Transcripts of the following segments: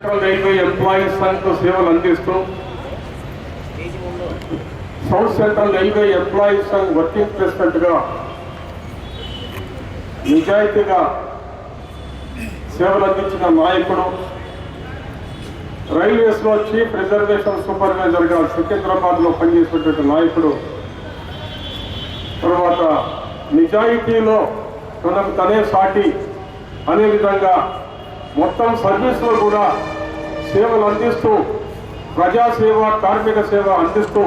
Railway employees Sangh సేవలు అందిస్తూ south central railway employees Sangh working president గా నిజాయితీగా సేవలు అందించిన నాయకుడు, రైల్వేస్ లో చీఫ్ రిజర్వేషన్ సూపర్వైజర్ గా సికింద్రాబాద్ లో పనిచేసినటువంటి నాయకుడు, తర్వాత నిజాయితీలో తనకు తనే సాటి అనే విధంగా మొత్తం సర్వీస్ లో కూడా సేవలు అందిస్తూ ప్రజాసేవ, కార్మిక సేవ అందిస్తూ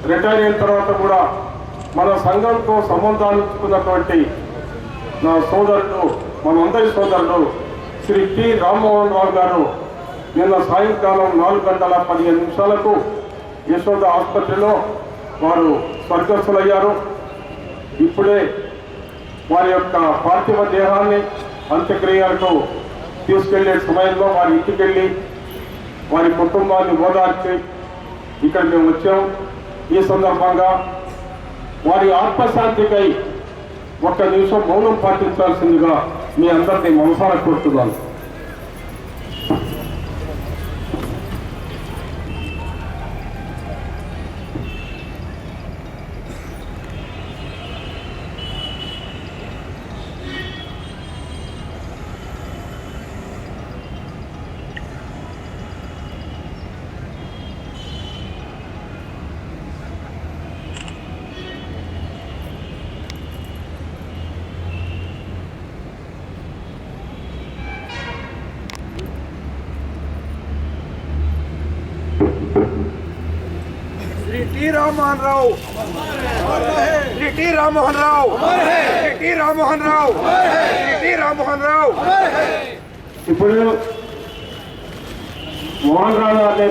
రిటైర్ అయిన తర్వాత కూడా మన సంఘంతో సంబంధాలు ఉంచుకున్నటువంటి నా సోదరుడు, మనందరి సోదరుడు శ్రీ టి రామ్మోహన్ రావు గారు నిన్న సాయంకాలం 4:15 యశోద ఆసుపత్రిలో వారు స్వర్గస్థులయ్యారు. ఇప్పుడే వారి యొక్క పార్థివ దేహాన్ని అంత్యక్రియలకు తీసుకెళ్లే సమయంలో వారి ఇంటికి వెళ్ళి వారి కుటుంబాన్ని ఓదార్చి ఇక్కడ మేము వచ్చాం. ఈ సందర్భంగా వారి ఆత్మశాంతికై 1 నిమిషం మౌనం పాటించాల్సిందిగా మీ అందరినీ మనసారా కోరుతున్నాను. Shri T Rammohan Rao, Shri T Rammohan Rao, Shri T Rammohan Rao, Shri T Rammohan Rao. ఇప్పుడు మోహన్ రావు గారి